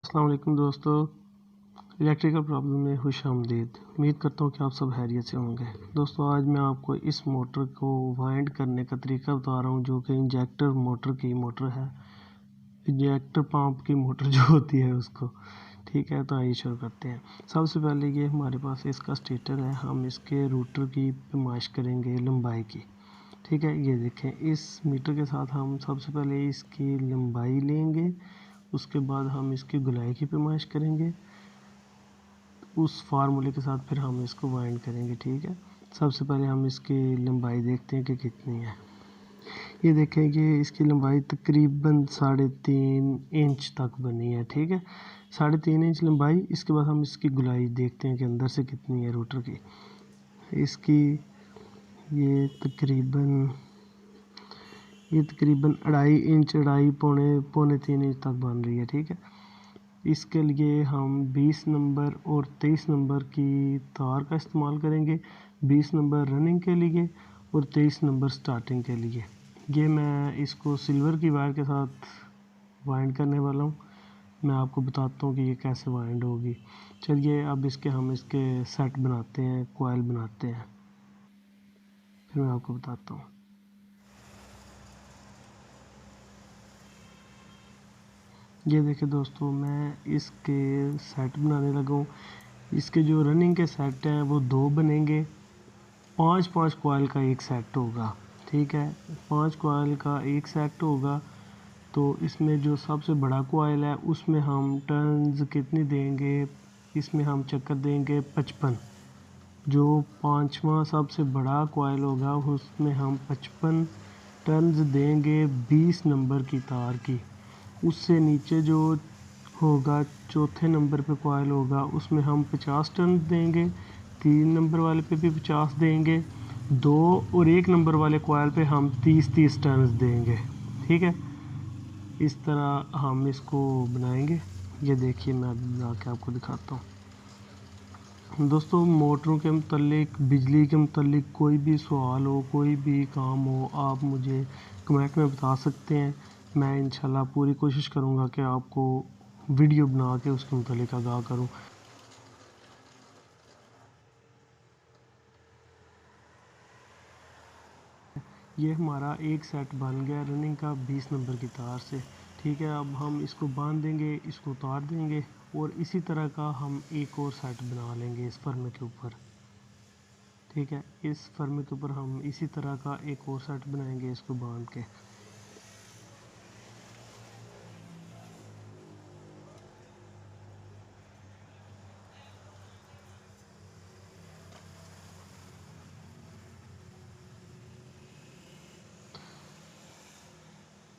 अस्सलाम वालेकुम दोस्तों, इलेक्ट्रिकल प्रॉब्लम में खुशामदीद। उम्मीद करता हूँ कि आप सब खैरियत से होंगे। दोस्तों आज मैं आपको इस मोटर को वाइंड करने का तरीका बता रहा हूँ, जो कि इंजेक्टर मोटर की मोटर है, इंजेक्टर पंप की मोटर जो होती है उसको। ठीक है, तो आइए शुरू करते हैं। सबसे पहले ये हमारे पास इसका स्टेटर है, हम इसके रूटर की पैमाइश करेंगे लंबाई की। ठीक है, ये देखें इस मीटर के साथ हम सबसे पहले इसकी लंबाई लेंगे, उसके बाद हम इसकी गोलाई की पैमाइश करेंगे, उस फार्मूले के साथ फिर हम इसको वाइंड करेंगे। ठीक है, सबसे पहले हम इसकी लंबाई देखते हैं कि कितनी है। ये देखें कि इसकी लंबाई तकरीबन 3.5 इंच तक बनी है। ठीक है, 3.5 इंच लंबाई। इसके बाद हम इसकी गोलाई देखते हैं कि अंदर से कितनी है रूटर की। इसकी ये तकरीबन 2.5 इंच, पौने 3 इंच तक बन रही है। ठीक है, इसके लिए हम 20 नंबर और 23 नंबर की तार का इस्तेमाल करेंगे। 20 नंबर रनिंग के लिए और 23 नंबर स्टार्टिंग के लिए। ये मैं इसको सिल्वर की वायर के साथ वाइंड करने वाला हूँ। मैं आपको बताता हूँ कि ये कैसे वाइंड होगी। चलिए अब हम इसके सेट बनाते हैं, कॉइल बनाते हैं, फिर मैं आपको बताता हूँ। ये देखिए दोस्तों, मैं इसके सेट बनाने लगा हूँ। इसके जो रनिंग के सेट हैं वो 2 बनेंगे। 5 कॉइल का एक सेट होगा। ठीक है, 5 कॉइल का एक सेट होगा। तो इसमें जो सबसे बड़ा कॉइल है उसमें हम टर्न्स कितनी देंगे, इसमें हम चक्कर देंगे 55। जो 5वां सबसे बड़ा कॉइल होगा उसमें हम 55 टर्न्स देंगे 20 नंबर की तार की। उससे नीचे जो होगा, चौथे नंबर पे कॉइल होगा, उसमें हम 50 टर्न देंगे। 3 नंबर वाले पे भी 50 देंगे। 2 और 1 नंबर वाले कॉइल पे हम 30 टर्न्स देंगे। ठीक है, इस तरह हम इसको बनाएंगे। ये देखिए, मैं बना के आपको दिखाता हूँ। दोस्तों मोटरों के मतलब, बिजली के मतलब कोई भी सवाल हो, कोई भी काम हो, आप मुझे कमेंट में बता सकते हैं। मैं इंशाल्लाह पूरी कोशिश करूँगा कि आपको वीडियो बना के उसके मतलब आगाह करूँ। ये हमारा एक सेट बन गया रनिंग का 20 नंबर की तार से। ठीक है, अब हम इसको बांध देंगे, इसको उतार देंगे और इसी तरह का हम एक और सेट बना लेंगे इस फर्मे के ऊपर। ठीक है, इस फर्मे के ऊपर हम इसी तरह का एक और सेट बनाएंगे इसको बांध के।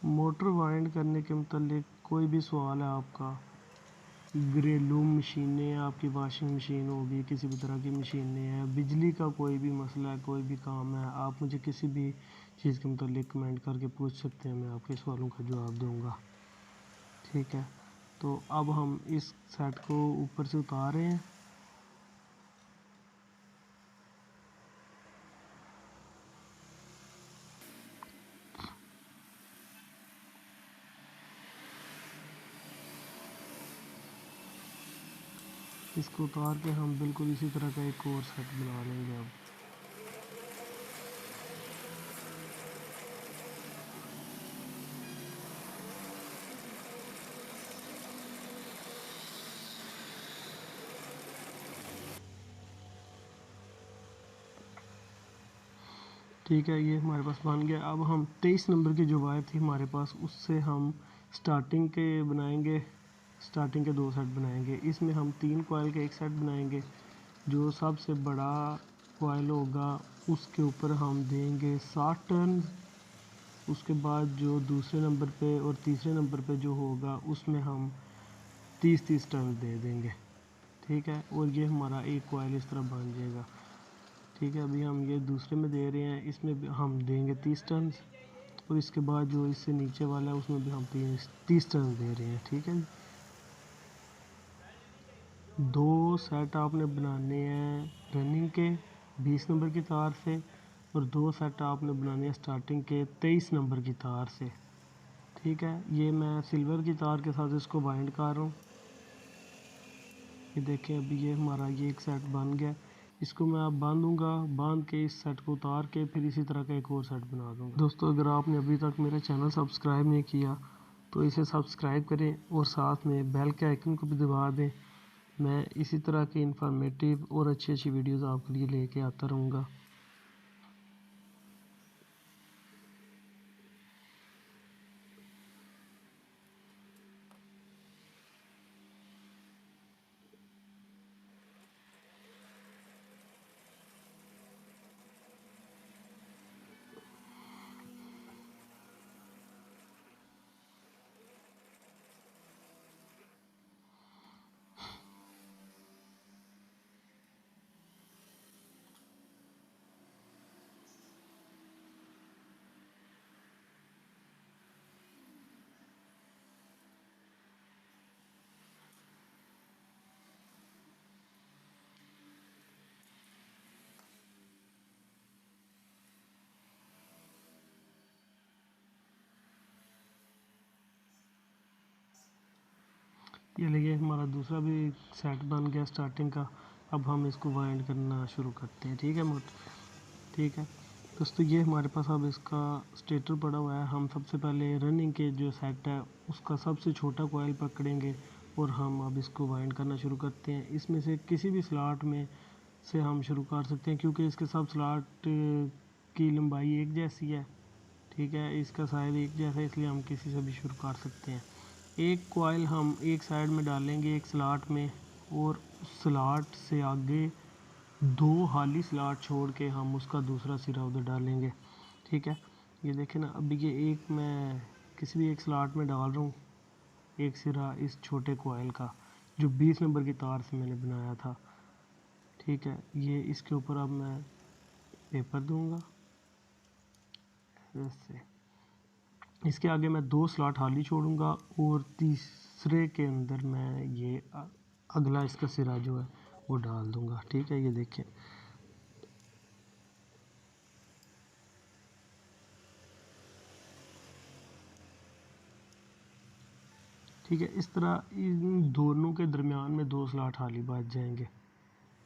मोटर वाइंड करने के मतलब कोई भी सवाल है आपका, घरेलू मशीनें, आपकी वॉशिंग मशीन होगी, किसी भी तरह की मशीनें हैं, बिजली का कोई भी मसला है, कोई भी काम है, आप मुझे किसी भी चीज़ के मतलब कमेंट करके पूछ सकते हैं, मैं आपके सवालों का जवाब दूंगा। ठीक है, तो अब हम इस सेट को ऊपर से उतार रहे हैं। इसको उतार के हम बिल्कुल इसी तरह का एक और सेट बना लेंगे अब। ठीक है, ये हमारे पास बन गया। अब हम 23 नंबर की जो वायर थी हमारे पास, उससे हम स्टार्टिंग के बनाएंगे, स्टार्टिंग के 2 सेट बनाएंगे। इसमें हम 3 कॉइल के एक सेट बनाएंगे। जो सबसे बड़ा कॉइल होगा उसके ऊपर हम देंगे 60 टर्न। उसके बाद जो दूसरे नंबर पे और तीसरे नंबर पे जो होगा उसमें हम 30 टर्न दे देंगे। ठीक है, और ये हमारा एक कॉइल इस तरह बन जाएगा। ठीक है, अभी हम ये दूसरे में दे रहे हैं, इसमें भी हम देंगे 30 टर्न। और इसके बाद जो इससे नीचे वाला है उसमें भी हम 30 टर्न दे रहे हैं। ठीक है, 2 सेट आपने बनाने हैं रनिंग के 20 नंबर की तार से, और 2 सेट आपने बनाने हैं स्टार्टिंग के 23 नंबर की तार से। ठीक है, ये मैं सिल्वर की तार के साथ इसको बाइंड कर रहा हूँ। ये देखें अभी ये हमारा ये एक सेट बन गया। इसको मैं अब बांधूंगा, बांध के इस सेट को उतार के फिर इसी तरह का एक और सेट बना दूंगा। दोस्तों अगर आपने अभी तक मेरा चैनल सब्सक्राइब नहीं किया तो इसे सब्सक्राइब करें और साथ में बेल के आइकन को भी दबा दें। मैं इसी तरह की इंफॉर्मेटिव और अच्छी अच्छी वीडियोज़ आपके लिए लेके आता रहूँगा। ये लगे हमारा दूसरा भी सेट बन गया स्टार्टिंग का। अब हम इसको वाइंड करना शुरू करते हैं। ठीक है ठीक है दोस्तों, ये हमारे पास अब इसका स्टेटर पड़ा हुआ है। हम सबसे पहले रनिंग के जो सेट है उसका सबसे छोटा कॉइल पकड़ेंगे और हम अब इसको वाइंड करना शुरू करते हैं। इसमें से किसी भी स्लॉट में से हम शुरू कर सकते हैं क्योंकि इसके सब स्लॉट की लंबाई एक जैसी है। ठीक है, इसका साइज एक जैसा है इसलिए हम किसी से भी शुरू कर सकते हैं। एक कॉइल हम एक साइड में डालेंगे एक स्लॉट में, और उस स्लॉट से आगे दो खाली स्लॉट छोड़ के हम उसका दूसरा सिरा उधर डालेंगे। ठीक है, ये देखें ना, अभी ये एक मैं किसी भी एक स्लॉट में डाल रहा हूँ एक सिरा इस छोटे कॉइल का जो 20 नंबर की तार से मैंने बनाया था। ठीक है, ये इसके ऊपर अब मैं पेपर दूंगा ऐसे। इसके आगे मैं दो स्लॉट खाली छोड़ूंगा और तीसरे के अंदर मैं ये अगला इसका सिरा जो है वो डाल दूंगा। ठीक है, ये देखें ठीक है, इस तरह इन दोनों के दरमियान में दो स्लॉट खाली बच जाएंगे।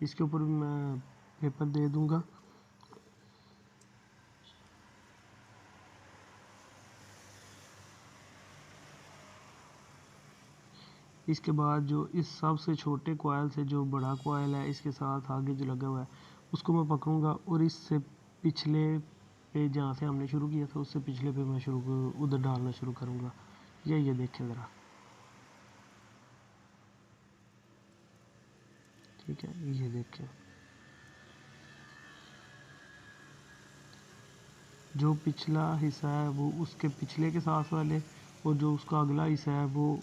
इसके ऊपर भी मैं पेपर दे दूंगा। इसके बाद जो इस सबसे छोटे कॉइल से जो बड़ा कॉइल है इसके साथ आगे जो लगा हुआ है उसको मैं पकड़ूंगा और इससे पिछले पे जहाँ से हमने शुरू किया था उससे पिछले पे मैं उधर डालना शुरू करूँगा। ये देखें ज़रा। ठीक है, ये देखें जो पिछला हिस्सा है वो उसके पिछले के साथ वाले, और जो उसका अगला हिस्सा है वो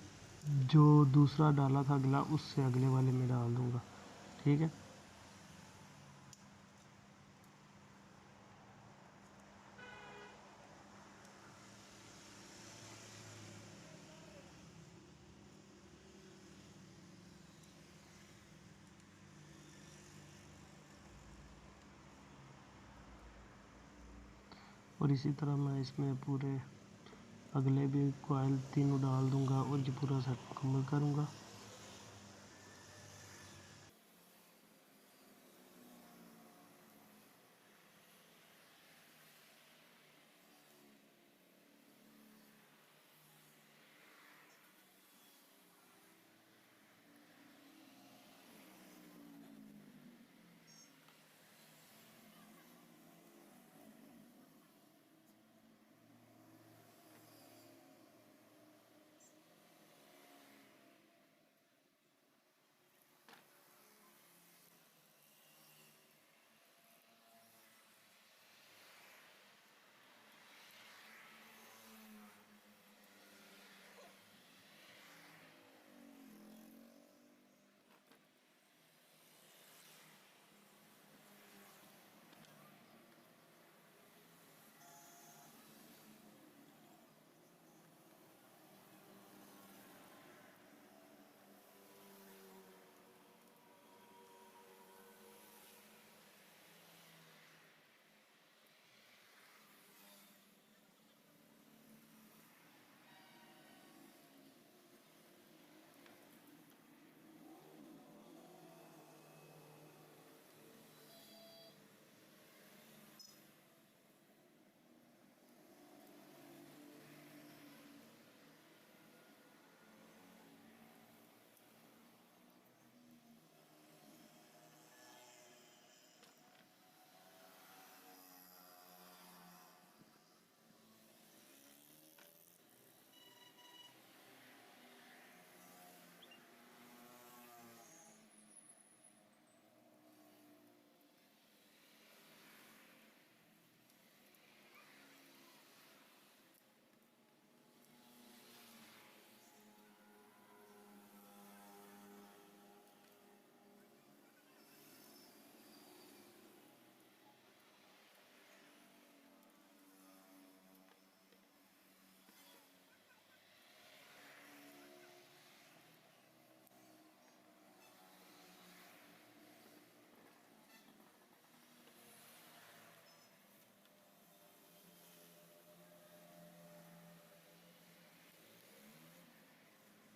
जो दूसरा डाला था अगला उससे अगले वाले में डाल दूँगा। ठीक है, और इसी तरह मैं इसमें पूरे अगले भी कॉइल तीनों डाल दूँगा और ये पूरा सेट मुकम्मल करूँगा।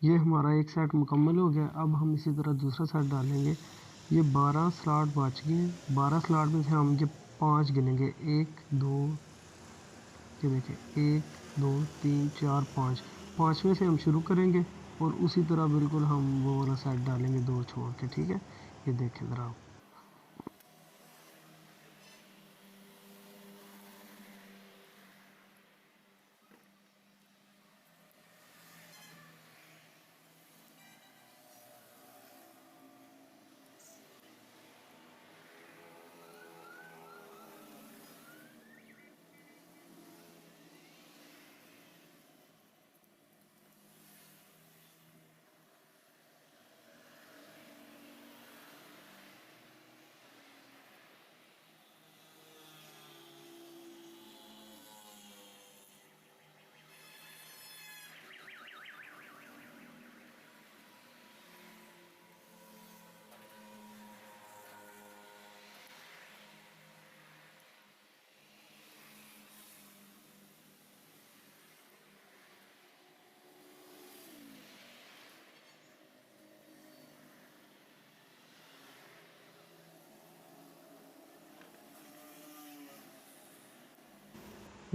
ये हमारा एक सेट मुकम्मल हो गया। अब हम इसी तरह दूसरा सेट डालेंगे। ये 12 स्लॉट बच गए। 12 स्लॉट में से हम ये 5 गिनेंगे, 1 2, ये देखिए 1 2 3 4 5, 5वें से हम शुरू करेंगे और उसी तरह बिल्कुल हम वो वाला सेट डालेंगे 2 छोड़ के। ठीक है, ये देखें ज़रा।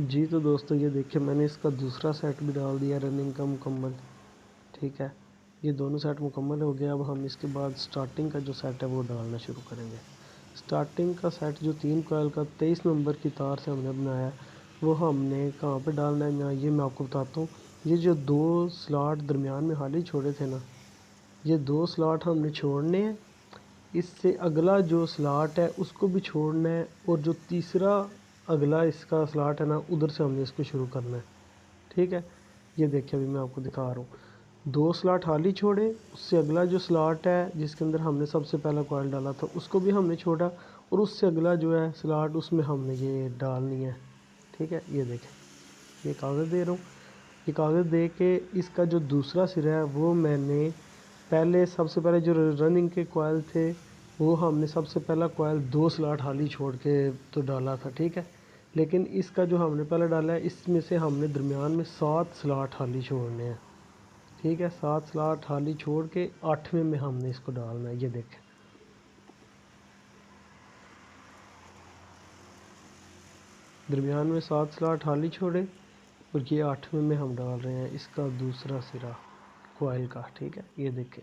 जी तो दोस्तों ये देखिए मैंने इसका दूसरा सेट भी डाल दिया रनिंग का मुकम्मल। ठीक है, ये दोनों सेट मुकम्मल हो गया। अब हम इसके बाद स्टार्टिंग का जो सेट है वो डालना शुरू करेंगे। स्टार्टिंग का सेट जो 3 कॉइल का 23 नंबर की तार से हमने बनाया है, वो हमने कहाँ पे डालना है ना, ये मैं आपको बताता हूँ। ये जो 2 स्लॉट दरमियान में खाली छोड़े थे ना, ये 2 स्लॉट हमने छोड़ने हैं। इससे अगला जो स्लॉट है उसको भी छोड़ना है, और जो तीसरा अगला इसका स्लॉट है ना, उधर से हमने इसको शुरू करना है। ठीक है, ये देखिए अभी मैं आपको दिखा रहा हूँ। 2 स्लॉट खाली छोड़े, उससे अगला जो स्लॉट है जिसके अंदर हमने सबसे पहला कॉइल डाला था उसको भी हमने छोड़ा, और उससे अगला जो है स्लॉट उसमें हमने ये डालनी है। ठीक है, ये देखें ये कागज़ दे रहा हूँ। ये कागज़ दे के इसका जो दूसरा सिरा है वो मैंने पहले सबसे पहले जो रनिंग के कॉइल थे वो हमने सबसे पहला कॉइल 2 स्लॉट खाली छोड़ के तो डाला था। ठीक है, लेकिन इसका जो हमने पहले डाला है इसमें से हमने दरमियान में 7 स्लॉट खाली छोड़ने हैं। ठीक है, 7 स्लॉट खाली छोड़ के 8वें में हमने इसको डालना है। ये देखें दरमियान में 7 स्लॉट खाली छोड़े, और ये 8वें में हम डाल रहे हैं इसका दूसरा सिरा कॉइल का। ठीक है, ये देखें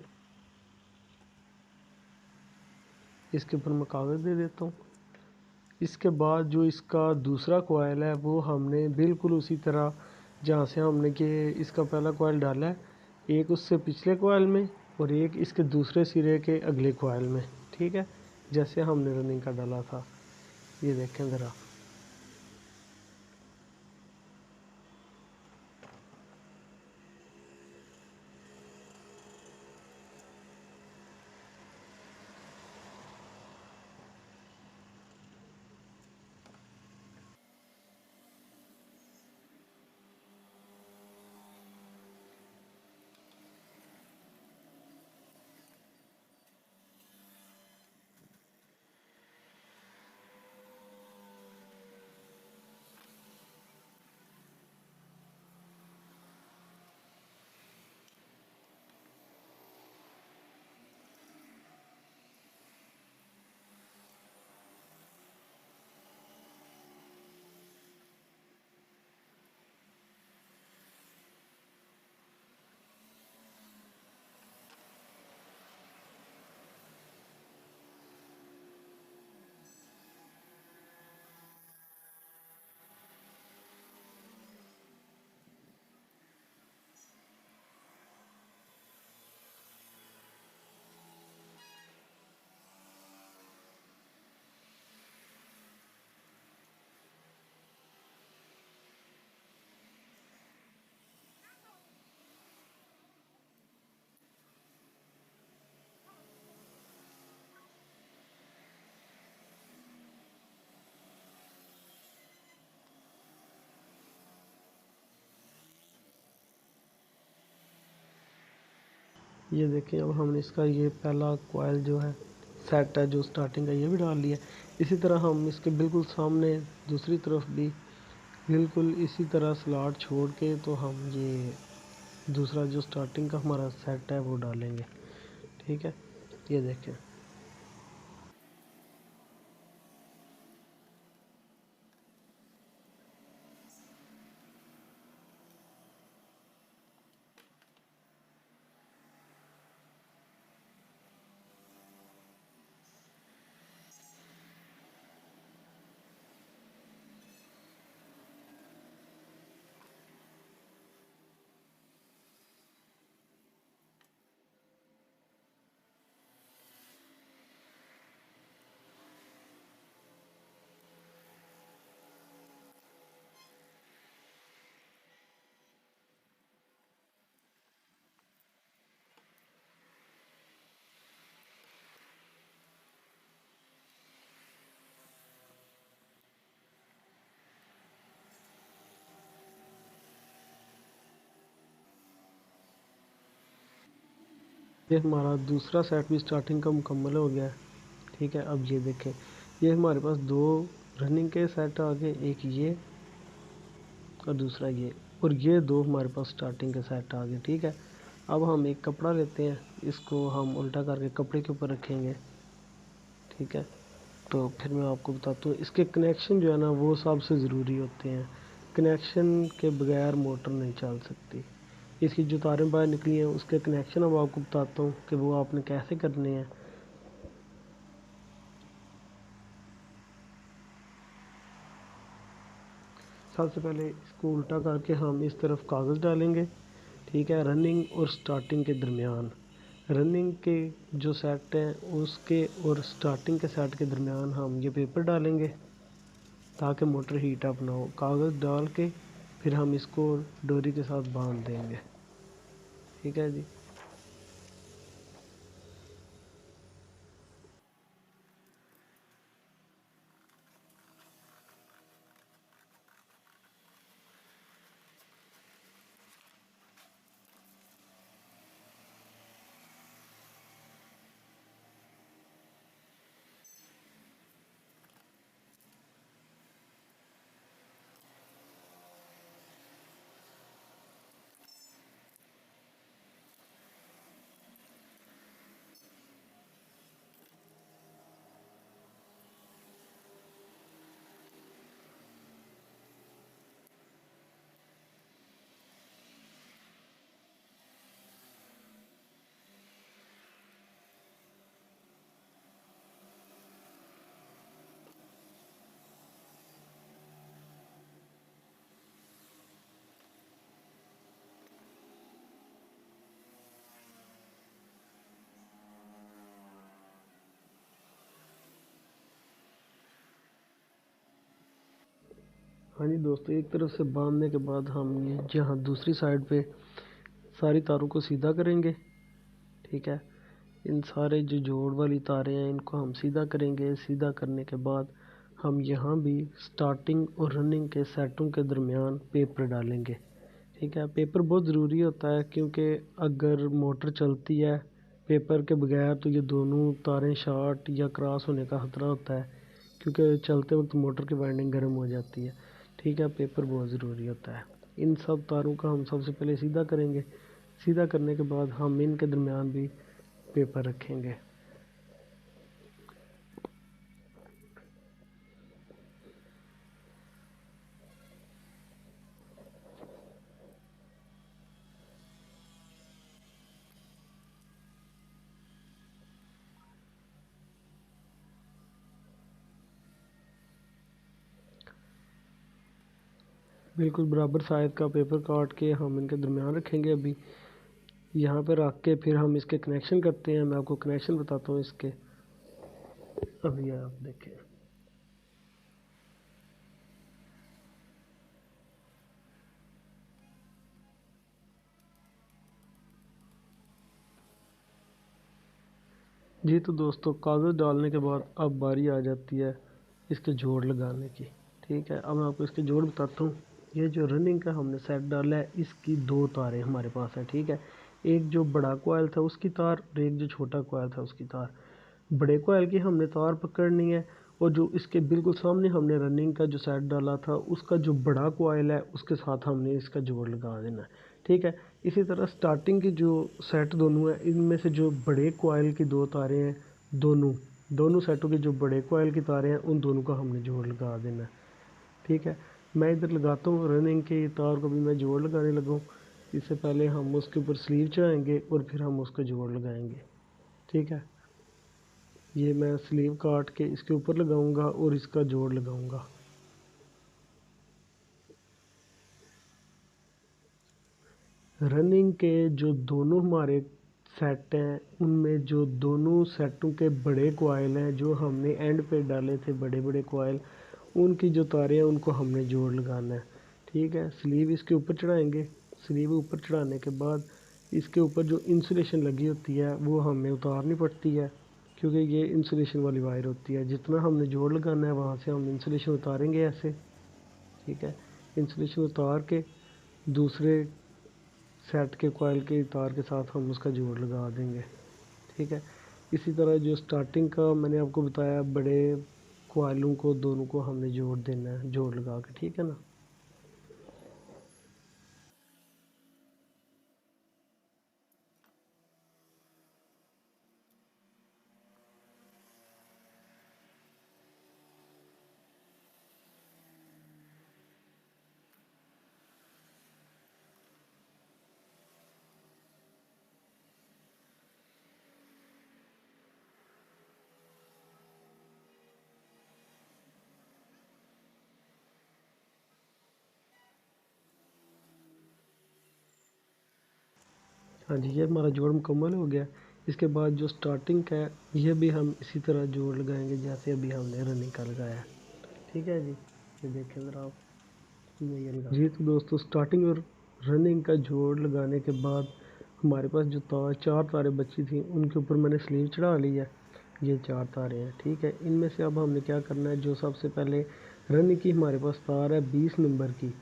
इसके ऊपर मैं कागज़ दे देता हूँ। इसके बाद जो इसका दूसरा कॉइल है वो हमने बिल्कुल उसी तरह जहाँ से हमने कि इसका पहला कॉइल डाला है, एक उससे पिछले कॉइल में और एक इसके दूसरे सिरे के अगले कॉइल में। ठीक है, जैसे हमने रनिंग का डाला था। ये देखें ज़रा। ये देखिए अब हमने इसका ये पहला कॉइल जो है सेट है जो स्टार्टिंग का, ये भी डाल लिया। इसी तरह हम इसके बिल्कुल सामने दूसरी तरफ भी बिल्कुल इसी तरह स्लॉट छोड़ के तो हम ये दूसरा जो स्टार्टिंग का हमारा सेट है वो डालेंगे। ठीक है, ये देखें। ये हमारा दूसरा सेट भी स्टार्टिंग का मुकम्मल हो गया है। ठीक है, अब ये देखें, ये हमारे पास दो रनिंग के सेट आ गए, एक ये और दूसरा ये, और ये दो हमारे पास स्टार्टिंग के सेट आ गए। ठीक है, अब हम एक कपड़ा लेते हैं, इसको हम उल्टा करके कपड़े के ऊपर रखेंगे। ठीक है, तो फिर मैं आपको बताता हूँ, इसके कनेक्शन जो है ना वो सबसे ज़रूरी होते हैं। कनेक्शन के बगैर मोटर नहीं चल सकती। इसकी जो तारें बाहर निकली हैं उसके कनेक्शन अब आपको बताता हूँ कि वो आपने कैसे करने हैं। सबसे पहले इसको उल्टा करके हम इस तरफ कागज़ डालेंगे। ठीक है, रनिंग और स्टार्टिंग के दरमियान, रनिंग के जो सेट हैं उसके और स्टार्टिंग के सेट के दरमियान हम ये पेपर डालेंगे ताकि मोटर हीट अप ना हो। कागज़ डाल के फिर हम इसको डोरी के साथ बांध देंगे। ठीक है जी। हाँ जी दोस्तों, एक तरफ से बांधने के बाद हम ये जहाँ दूसरी साइड पे सारी तारों को सीधा करेंगे। ठीक है, इन सारे जो जोड़ वाली तारें हैं इनको हम सीधा करेंगे। सीधा करने के बाद हम यहाँ भी स्टार्टिंग और रनिंग के सेटों के दरमियान पेपर डालेंगे। ठीक है, पेपर बहुत ज़रूरी होता है क्योंकि अगर मोटर चलती है पेपर के बगैर तो ये दोनों तारें शॉर्ट या क्रॉस होने का ख़तरा होता है, क्योंकि चलते वक्त मोटर की वाइंडिंग गर्म हो जाती है। ठीक है, पेपर बहुत ज़रूरी होता है। इन सब तारों का हम सबसे पहले सीधा करेंगे। सीधा करने के बाद हम इनके दरमियान भी पेपर रखेंगे। बिल्कुल बराबर साइज़ का पेपर काट के हम इनके दरमियान रखेंगे। अभी यहाँ पर रख के फिर हम इसके कनेक्शन करते हैं। मैं आपको कनेक्शन बताता हूँ इसके। अभी आप देखें, जी तो दोस्तों, कागज़ डालने के बाद अब बारी आ जाती है इसके जोड़ लगाने की। ठीक है, अब मैं आपको इसके जोड़ बताता हूँ। ये जो रनिंग का हमने सेट डाला है इसकी दो तारें हमारे पास है। ठीक है, एक जो बड़ा कोयल था उसकी तार और एक जो छोटा कोयल था उसकी तार। बड़े कोयल की हमने तार पकड़नी है और जो इसके बिल्कुल सामने हमने रनिंग का जो सेट डाला था उसका जो बड़ा कोयल है उसके साथ हमने इसका जोड़ लगा देना है। ठीक है। इसी तरह स्टार्टिंग की जो सेट दोनों है, इनमें से जो बड़े कॉइल की दो तारें हैं, दोनों सेटों के जो बड़े कॉइल की तारें हैं उन दोनों का हमने जोड़ लगा देना है। ठीक है, मैं इधर लगाता हूँ रनिंग के तार को भी मैं जोड़ लगाने लगा हूँ। इससे पहले हम उसके ऊपर स्लीव चढ़ाएंगे और फिर हम उसका जोड़ लगाएंगे। ठीक है, ये मैं स्लीव काट के इसके ऊपर लगाऊंगा और इसका जोड़ लगाऊंगा। रनिंग के जो दोनों हमारे सेट हैं उनमें जो दोनों सेटों के बड़े कॉइल हैं जो हमने एंड पे डाले थे, बड़े बड़े कॉइल, उनकी जो तारें हैं उनको हमने जोड़ लगाना है। ठीक है, स्लीव इसके ऊपर चढ़ाएंगे। स्लीव ऊपर चढ़ाने के बाद इसके ऊपर जो इंसुलेशन लगी होती है वो हमें उतारनी पड़ती है, क्योंकि ये इंसुलेशन वाली वायर होती है। जितना हमने जोड़ लगाना है वहाँ से हम इंसुलेशन उतारेंगे ऐसे। ठीक है, इंसुलेशन उतार के दूसरे सेट के कॉइल के तार के साथ हम उसका जोड़ लगा देंगे। ठीक है, इसी तरह जो स्टार्टिंग का मैंने आपको बताया, बड़े कॉइलों को दोनों को हमने जोड़ देना है, जोड़ लगा के। ठीक है ना। हाँ जी, ये हमारा जोड़ मुकम्मल हो गया। इसके बाद जो स्टार्टिंग का है ये भी हम इसी तरह जोड़ लगाएंगे जैसे अभी हमने रनिंग का लगाया। ठीक है जी, ये देखें ज़रा आप, ये लगा जी। तो दोस्तों स्टार्टिंग और रनिंग का जोड़ लगाने के बाद हमारे पास जो चार तारें बची थी उनके ऊपर मैंने स्लीव चढ़ा ली है। ये चार तारें हैं। ठीक है, इनमें से अब हमने क्या करना है, जो सबसे पहले रनिंग की हमारे पास तार है 20 नंबर की,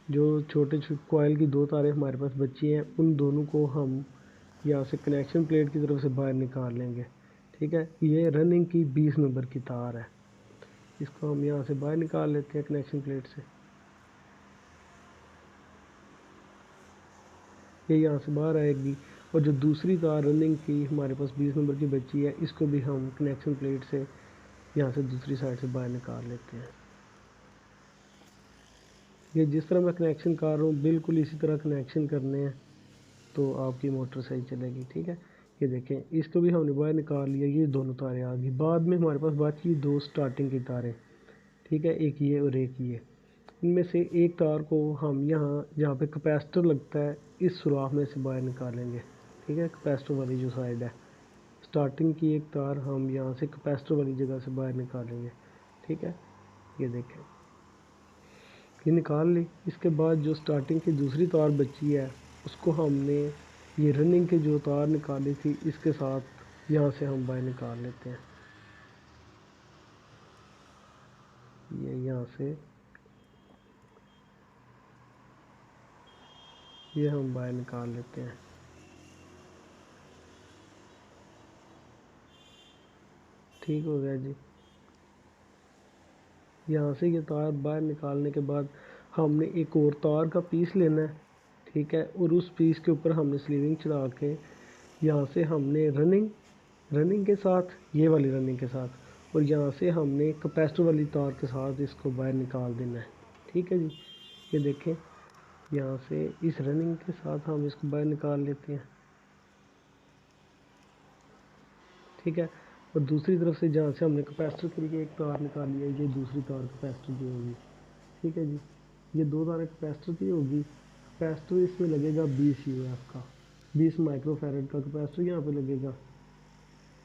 जो छोटे छोटे कॉइल की दो तारें हमारे पास बची हैं उन दोनों को हम यहाँ से कनेक्शन प्लेट की तरफ से बाहर निकाल लेंगे। ठीक है, ये रनिंग की 20 नंबर की तार है, इसको हम यहाँ से बाहर निकाल लेते हैं कनेक्शन प्लेट से। ये यहाँ से बाहर आएगी। और जो दूसरी तार रनिंग की हमारे पास 20 नंबर की बची है इसको भी हम कनेक्शन प्लेट से यहाँ से दूसरी साइड से बाहर निकाल लेते हैं। ये जिस तरह मैं कनेक्शन कर रहा हूँ बिल्कुल इसी तरह कनेक्शन करने हैं तो आपकी मोटर सही चलेगी। ठीक है, ये देखें इसको भी हमने बाहर निकाल लिया, ये दोनों तारें आ गई। बाद में हमारे पास बची दो स्टार्टिंग की तारें। ठीक है, एक ये और एक ये। इनमें से एक तार को हम यहाँ जहाँ पे कैपेसिटर लगता है इस सुराख में से बाहर निकालेंगे। ठीक है, कैपेसिटर वाली जो साइड है, स्टार्टिंग की एक तार हम यहाँ से कैपेसिटर वाली जगह से बाहर निकालेंगे। ठीक है, ये देखें ये निकाल ली। इसके बाद जो स्टार्टिंग की दूसरी तार बची है उसको हमने ये रनिंग की जो तार निकाली थी इसके साथ यहाँ से हम बाहर निकाल लेते हैं। ये यहाँ से ये हम बाहर निकाल लेते हैं। ठीक हो गया जी। यहाँ से ये तार बाहर निकालने के बाद हमने एक और तार का पीस लेना है। ठीक है, और उस पीस के ऊपर हमने स्लीविंग चढ़ा के यहाँ से हमने रनिंग के साथ, ये वाली रनिंग के साथ, और यहाँ से हमने कैपेसिटर वाली तार के साथ इसको बाहर निकाल देना है। ठीक है जी, ये देखें यहाँ से इस रनिंग के साथ हम इसको बाहर निकाल लेते हैं। ठीक है, और दूसरी तरफ से जहाँ से हमने कैपेसिटर के लिए एक तार निकाली है ये दूसरी तार कैपेसिटर की होगी। ठीक है जी, ये दो तारें कैपेसिटर की होगी। कैपेसिटर इसमें लगेगा 20 यूएफ का, 20 माइक्रोफैरड का कैपेसिटर यहाँ पे लगेगा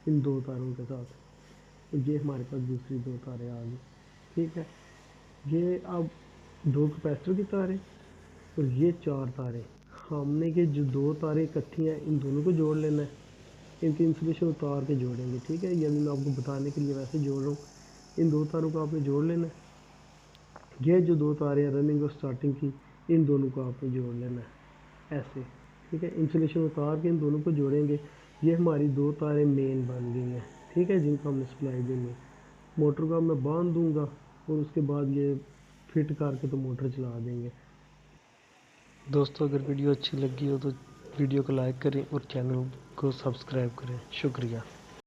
इन दो तारों के साथ। और ये हमारे पास दूसरी दो तारें आ गई। ठीक है, ये अब दो कैपेसिटर की तारें और ये चार तारें, हमने ये जो दो तारें इकट्ठी हैं इन दोनों को जोड़ लेना है। इनकी इंसुलेशन उतार के जोड़ेंगे। ठीक है, ये अभी मैं आपको बताने के लिए वैसे जोड़ रहा हूँ। इन दो तारों को आपने जोड़ लेना है। ये जो दो तारें हैं रनिंग और स्टार्टिंग की, इन दोनों को आपने जोड़ लेना है ऐसे। ठीक है, इंसुलेशन उतार के इन दोनों को जोड़ेंगे। ये हमारी दो तारें मेन बन गई हैं। ठीक है, जिनको हमने सप्लाई देनी है। मोटर को मैं बांध दूंगा और उसके बाद ये फिट करके तो मोटर चला देंगे। दोस्तों अगर वीडियो अच्छी लगी हो तो वीडियो को लाइक करें और चैनल को सब्सक्राइब करें। शुक्रिया।